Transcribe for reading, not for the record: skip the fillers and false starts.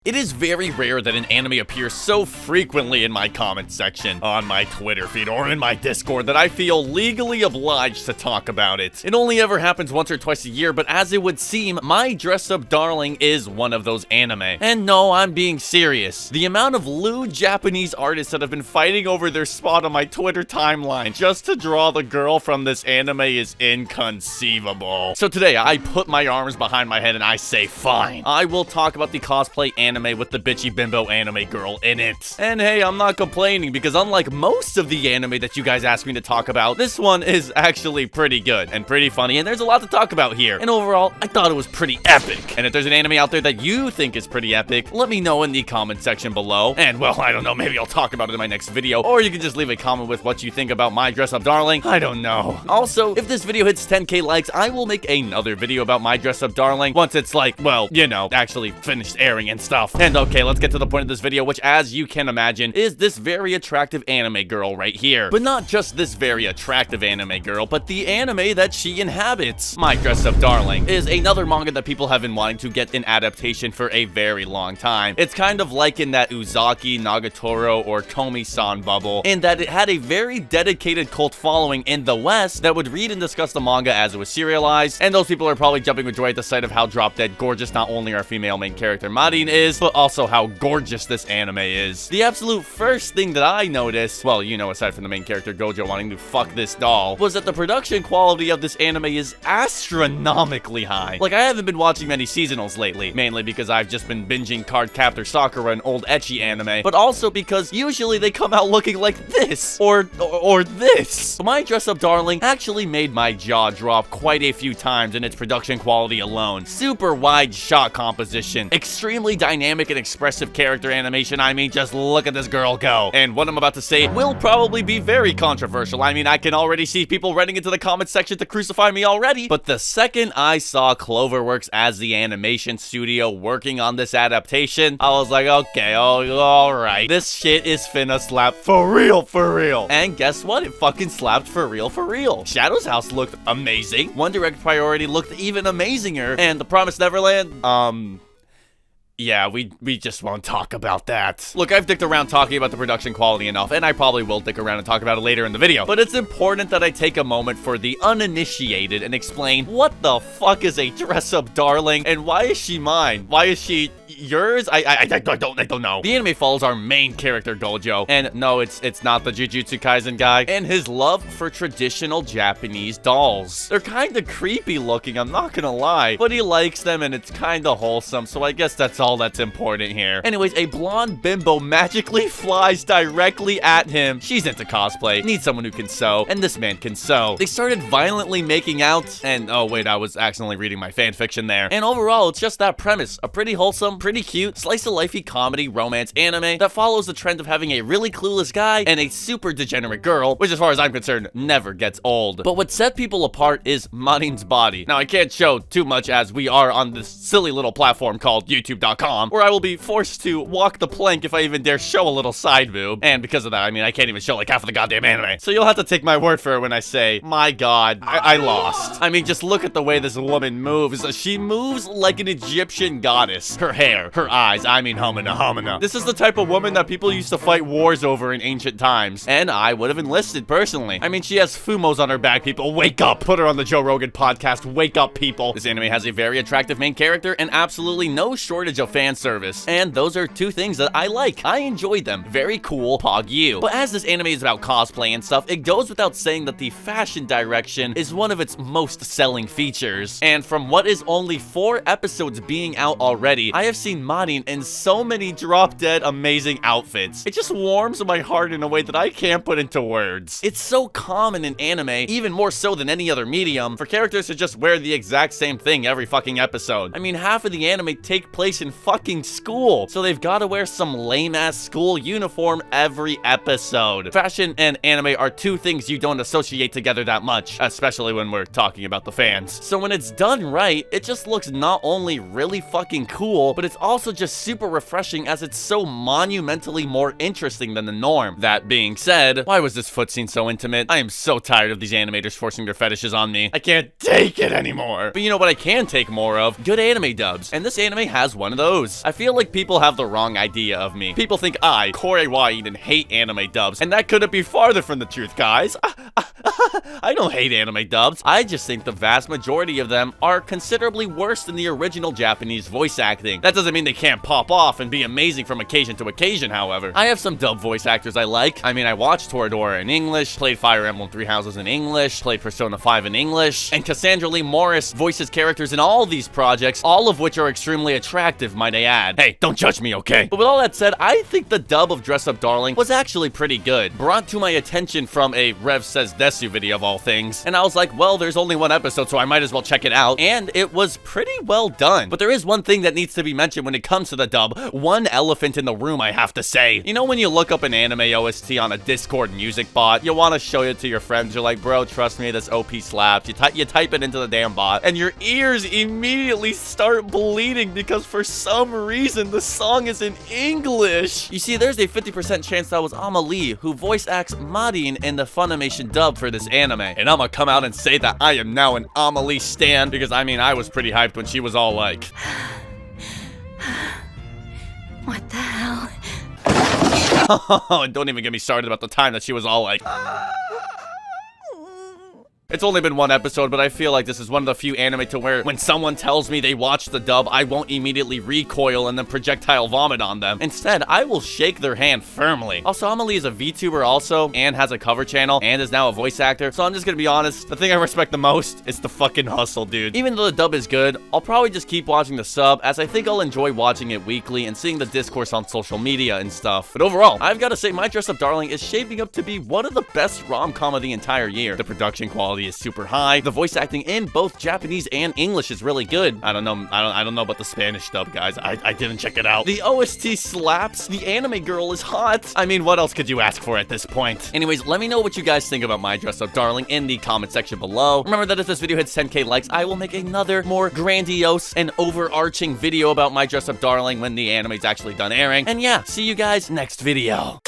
It is very rare that an anime appears so frequently in my comment section, on my Twitter feed, or in my Discord that I feel legally obliged to talk about it. It only ever happens once or twice a year, but as it would seem, My Dress-Up Darling is one of those anime. And no, I'm being serious. The amount of lewd Japanese artists that have been fighting over their spot on my Twitter timeline just to draw the girl from this anime is inconceivable. So today, I put my arms behind my head and I say, fine. I will talk about the cosplay anime with the bitchy bimbo anime girl in it. And hey, I'm not complaining because unlike most of the anime that you guys ask me to talk about, this one is actually pretty good and pretty funny, and there's a lot to talk about here. And overall, I thought it was pretty epic. And if there's an anime out there that you think is pretty epic, let me know in the comment section below. And well, I don't know, maybe I'll talk about it in my next video, or you can just leave a comment with what you think about My Dress-Up Darling. I don't know. Also, if this video hits 10k likes, I will make another video about My Dress-Up Darling once it's like, well, you know, actually finished airing and stuff. And okay, let's get to the point of this video, which, as you can imagine, is this very attractive anime girl right here. But not just this very attractive anime girl, but the anime that she inhabits. My Dress-Up Darling is another manga that people have been wanting to get an adaptation for a very long time. It's kind of like in that Uzaki, Nagatoro, or Komi-san bubble, in that it had a very dedicated cult following in the West that would read and discuss the manga as it was serialized, and those people are probably jumping with joy at the sight of how drop-dead gorgeous not only our female main character Marin is, but also how gorgeous this anime is. The absolute first thing that I noticed, well, you know, aside from the main character Gojo wanting to fuck this doll, was that the production quality of this anime is astronomically high. Like, I haven't been watching many seasonals lately, mainly because I've just been binging Cardcaptor Sakura and old ecchi anime, but also because usually they come out looking like this, or this. My Dress-Up Darling actually made my jaw drop quite a few times in its production quality alone. Super wide shot composition, extremely dynamic and expressive character animation. I mean, just look at this girl go. And what I'm about to say will probably be very controversial. I mean, I can already see people running into the comment section to crucify me already. But the second I saw Cloverworks as the animation studio working on this adaptation, I was like, okay, alright. This shit is finna slap for real, for real. And guess what? It fucking slapped for real, for real. Shadow's House looked amazing. One Direct Priority looked even amazinger. And The Promised Neverland, yeah, we just won't talk about that. Look, I've dicked around talking about the production quality enough, and I probably will dick around and talk about it later in the video, but it's important that I take a moment for the uninitiated and explain what the fuck is a dress-up darling, and why is she mine? Why is she yours? I don't know. The anime follows our main character, Gojo, and no, it's not the Jujutsu Kaisen guy, and his love for traditional Japanese dolls. They're kinda creepy looking, I'm not gonna lie, but he likes them, and it's kinda wholesome, so I guess that's all that's important here. Anyways, a blonde bimbo magically flies directly at him. She's into cosplay, needs someone who can sew, and this man can sew. They started violently making out, and oh wait, I was accidentally reading my fanfiction there. And overall, it's just that premise. A pretty wholesome, pretty cute, slice-of-lifey comedy romance anime that follows the trend of having a really clueless guy and a super degenerate girl, which as far as I'm concerned, never gets old. But what set people apart is Marin's body. Now, I can't show too much as we are on this silly little platform called YouTube.com, where I will be forced to walk the plank if I even dare show a little side boob. And because of that, I mean, I can't even show like half of the goddamn anime. So you'll have to take my word for it when I say, my god, I lost. I mean, just look at the way this woman moves. She moves like an Egyptian goddess. Her hair, her eyes, I mean, homina. This is the type of woman that people used to fight wars over in ancient times. And I would have enlisted personally. I mean, she has fumos on her back, people. Wake up. Put her on the Joe Rogan podcast. Wake up, people. This anime has a very attractive main character and absolutely no shortage of fan service, and those are two things that I like. I enjoyed them. Very cool, pog you. But as this anime is about cosplay and stuff, it goes without saying that the fashion direction is one of its most selling features. And from what is only 4 episodes being out already, I have seen Marin in so many drop-dead amazing outfits. It just warms my heart in a way that I can't put into words. It's so common in anime, even more so than any other medium, for characters to just wear the exact same thing every fucking episode. I mean, half of the anime take place in fucking school, so they've got to wear some lame-ass school uniform every episode. Fashion and anime are two things you don't associate together that much, especially when we're talking about the fans. So when it's done right, it just looks not only really fucking cool, but it's also just super refreshing as it's so monumentally more interesting than the norm. That being said, why was this foot scene so intimate? I am so tired of these animators forcing their fetishes on me. I can't take it anymore. But you know what I can take more of? Good anime dubs. And this anime has one of those. I feel like people have the wrong idea of me. People think I, KorewaEden, hate anime dubs, and that couldn't be farther from the truth, guys. I don't hate anime dubs. I just think the vast majority of them are considerably worse than the original Japanese voice acting. That doesn't mean they can't pop off and be amazing from occasion to occasion, however. I have some dub voice actors I like. I mean, I watched Toradora in English, played Fire Emblem Three Houses in English, played Persona 5 in English, and Cassandra Lee Morris voices characters in all these projects, all of which are extremely attractive, might I add. Hey, don't judge me, okay? But with all that said, I think the dub of Dress Up Darling was actually pretty good. Brought to my attention from a Rev Says Desu video of all things, and I was like, well, there's only one episode, so I might as well check it out, and it was pretty well done. But there is one thing that needs to be mentioned when it comes to the dub, one elephant in the room, I have to say. You know when you look up an anime OST on a Discord music bot, you want to show it to your friends, you're like, bro, trust me, this OP slaps. You type it into the damn bot, and your ears immediately start bleeding because for some reason the song is in English. You see, there's a 50% chance that was Amelie who voice acts Marin in the Funimation dub for this anime. And I'ma come out and say that I am now an Amelie stan because I mean I was pretty hyped when she was all like What the hell? Oh, and don't even get me started about the time that she was all like It's only been one episode, but I feel like this is one of the few anime to where when someone tells me they watched the dub, I won't immediately recoil and then projectile vomit on them. Instead, I will shake their hand firmly. Also, Amelie is a VTuber also, and has a cover channel, and is now a voice actor, so I'm just gonna be honest, the thing I respect the most is the fucking hustle, dude. Even though the dub is good, I'll probably just keep watching the sub, as I think I'll enjoy watching it weekly and seeing the discourse on social media and stuff. But overall, I've gotta say, My Dress Up Darling is shaping up to be one of the best rom-com of the entire year. The production quality is super high. The voice acting in both Japanese and English is really good. I don't know about the Spanish dub, guys. I didn't check it out. The OST slaps. The anime girl is hot. I mean, what else could you ask for at this point? Anyways, let me know what you guys think about My Dress Up Darling in the comment section below. Remember that if this video hits 10k likes, I will make another more grandiose and overarching video about My Dress Up Darling when the anime's actually done airing. And yeah, see you guys next video.